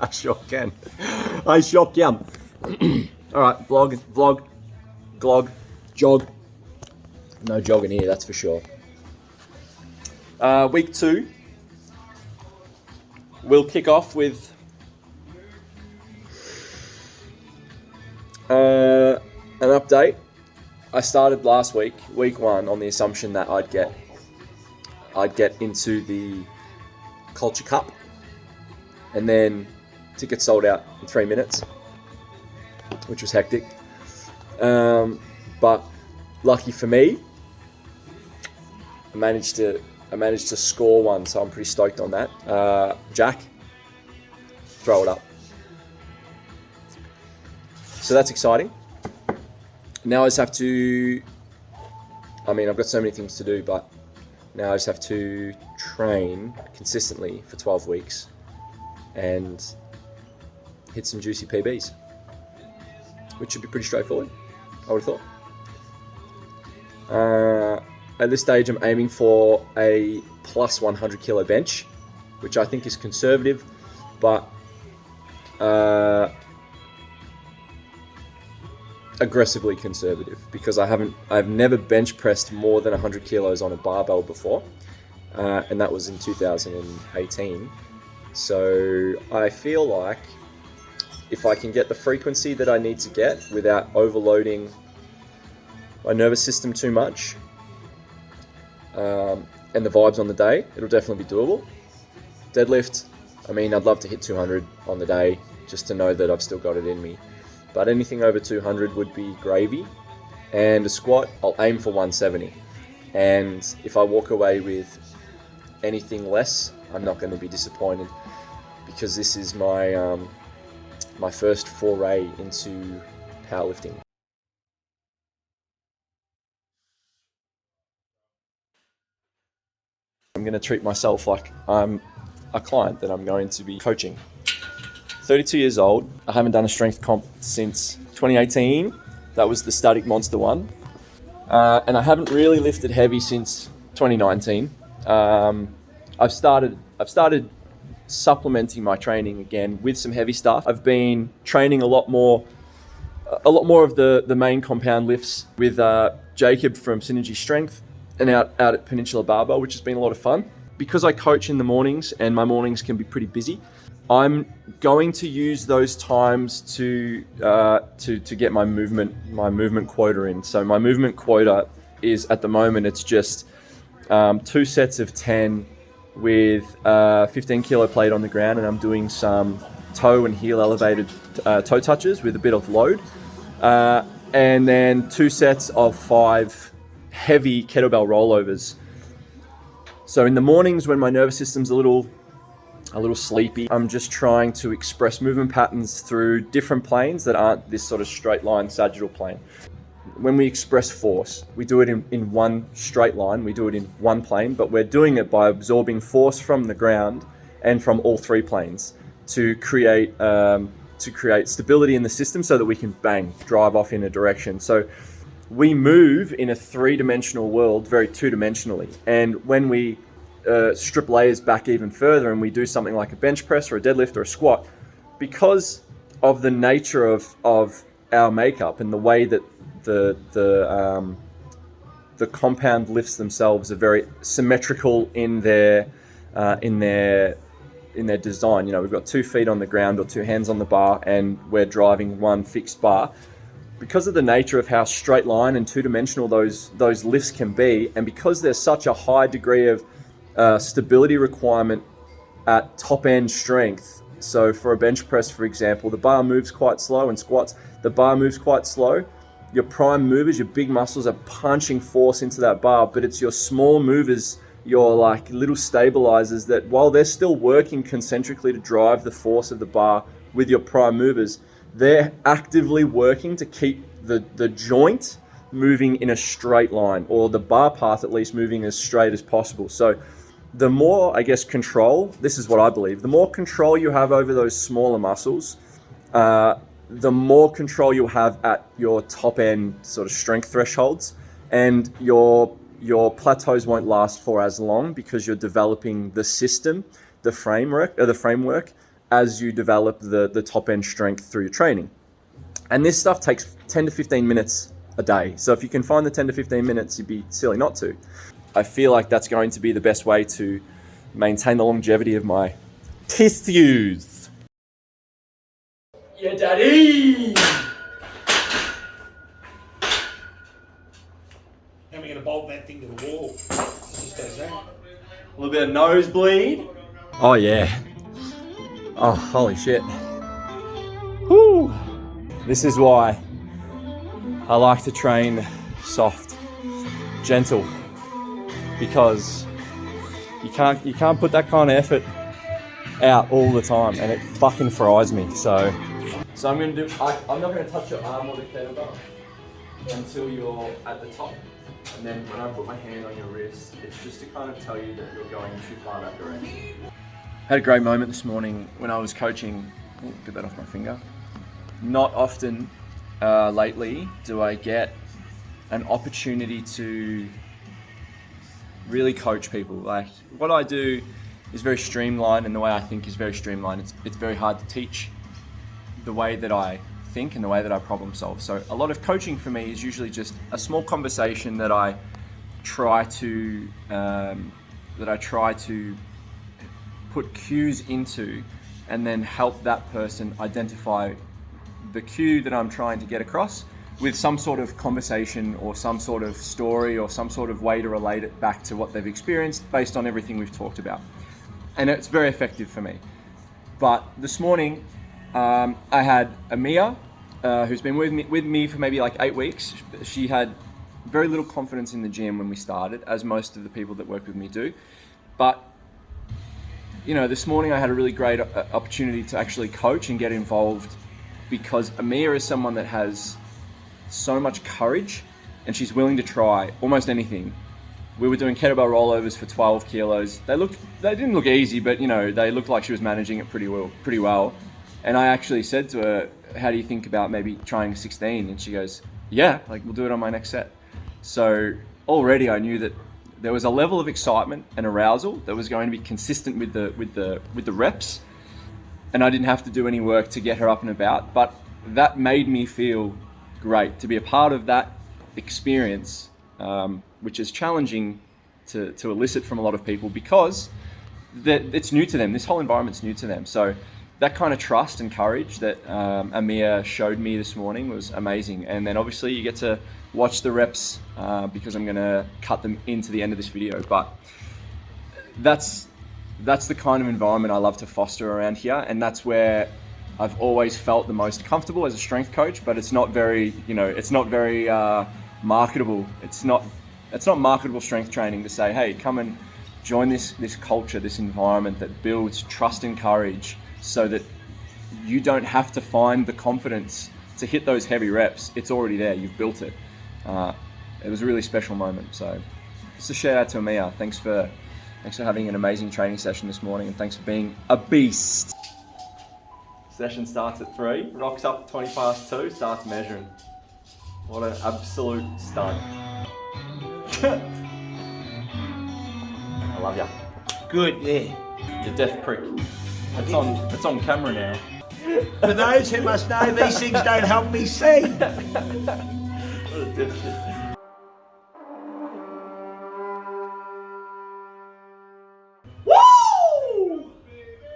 I sure can. I sure can. All right, vlog, glog, jog. No jogging here, that's for sure. Week 2, we'll kick off with an update. I started last week, week 1, on the assumption that I'd get into the Culture Cup, and then tickets sold out in 3 minutes, which was hectic. But lucky for me, I managed to score one, so I'm pretty stoked on that. Jack, throw it up. So that's exciting. Now I just have to, I've got so many things to do, but now I just have to train consistently for 12 weeks and hit some juicy PBs, which should be pretty straightforward, I would have thought. At this stage, I'm aiming for a plus 100 kilo bench, which I think is conservative, but aggressively conservative, because I've never bench pressed more than 100 kilos on a barbell before, and that was in 2018. So I feel like if I can get the frequency that I need to get without overloading my nervous system too much, and the vibes on the day, it'll definitely be doable. Deadlift, I'd love to hit 200 on the day just to know that I've still got it in me. But anything over 200 would be gravy. And a squat, I'll aim for 170. And if I walk away with anything less, I'm not going to be disappointed, because this is my my first foray into powerlifting. I'm going to treat myself like I'm a client that I'm going to be coaching. 32 years old. I haven't done a strength comp since 2018. That was the Static Monster one. And I haven't really lifted heavy since 2019. I've started supplementing my training again with some heavy stuff. I've been training a lot more of the main compound lifts with Jacob from Synergy Strength and out at Peninsula Barbell, which has been a lot of fun. Because I coach in the mornings and my mornings can be pretty busy, I'm going to use those times to get my movement quota in. So my movement quota is, at the moment, it's just 2 sets of 10 with 15 kilo plate on the ground, and I'm doing some toe and heel elevated toe touches with a bit of load, and then 2 sets of 5 heavy kettlebell rollovers. So in the mornings, when my nervous system's a little sleepy, I'm just trying to express movement patterns through different planes that aren't this sort of straight line sagittal plane. When we express force, we do it in one straight line, we do it in one plane, but we're doing it by absorbing force from the ground and from all 3 planes to create stability in the system so that we can drive off in a direction. So we move in a 3-dimensional world very 2-dimensionally, and when we strip layers back even further and we do something like a bench press or a deadlift or a squat, because of the nature of our makeup and the way that the compound lifts themselves are very symmetrical in their design. We've got 2 feet on the ground or 2 hands on the bar, and we're driving one fixed bar. Because of the nature of how straight line and 2-dimensional those lifts can be, and because there's such a high degree of stability requirement at top end strength. So for a bench press, for example, the bar moves quite slow, and squats, the bar moves quite slow. Your prime movers, your big muscles, are punching force into that bar, but it's your small movers, your like little stabilizers, that while they're still working concentrically to drive the force of the bar with your prime movers, they're actively working to keep the joint moving in a straight line, or the bar path at least moving as straight as possible. So the more, control, this is what I believe, the more control you have over those smaller muscles, the more control you'll have at your top end sort of strength thresholds, and your plateaus won't last for as long, because you're developing the system, the framework as you develop the top end strength through your training. And this stuff takes 10 to 15 minutes a day. So if you can find the 10 to 15 minutes, you'd be silly not to. I feel like that's going to be the best way to maintain the longevity of my tissues. Yeah, daddy! Then we're going to bolt that thing to the wall. Just goes there. A little bit of nosebleed. Oh yeah. Oh, holy shit. Whew. This is why I like to train soft, gentle, because you can't put that kind of effort out all the time, and it fucking fries me. So I'm gonna do. I'm not gonna touch your arm or the kettlebell until you're at the top, and then when I put my hand on your wrist, it's just to kind of tell you that you're going too far that direction. Had a great moment this morning when I was coaching. Get that off my finger. Not often lately do I get an opportunity to really coach people. Like, what I do is very streamlined, and the way I think is very streamlined. It's very hard to teach the way that I think and the way that I problem solve. So a lot of coaching for me is usually just a small conversation that I try to put cues into, and then help that person identify the cue that I'm trying to get across with some sort of conversation or some sort of story or some sort of way to relate it back to what they've experienced based on everything we've talked about. And it's very effective for me. But this morning, I had Amia, who's been with me for maybe like 8 weeks. She had very little confidence in the gym when we started, as most of the people that work with me do. But this morning I had a really great opportunity to actually coach and get involved, because Amia is someone that has so much courage, and she's willing to try almost anything. We were doing kettlebell rollovers for 12 kilos. They didn't look easy, but they looked like she was managing it pretty well. And I actually said to her, how do you think about maybe trying 16? And she goes, yeah, like, we'll do it on my next set. So already I knew that there was a level of excitement and arousal that was going to be consistent with the reps, and I didn't have to do any work to get her up and about. But that made me feel great to be a part of that experience, which is challenging to elicit from a lot of people, because it's new to them. This whole environment's new to them. So that kind of trust and courage that Amia showed me this morning was amazing. And then obviously you get to watch the reps because I'm gonna cut them into the end of this video. But that's the kind of environment I love to foster around here, and that's where I've always felt the most comfortable as a strength coach. But it's not very, marketable. It's not marketable strength training to say, hey, come and join this culture, this environment that builds trust and courage, so that you don't have to find the confidence to hit those heavy reps. It's already there. You've built it. It was a really special moment. So just a shout out to Amia. Thanks for having an amazing training session this morning, and thanks for being a beast. Session starts at 3, rocks up 20 past 2, starts measuring. What an absolute stud. I love ya. Good, yeah. You deaf prick. It's on camera now. For those who must know, these things don't help me see. What a dipshit.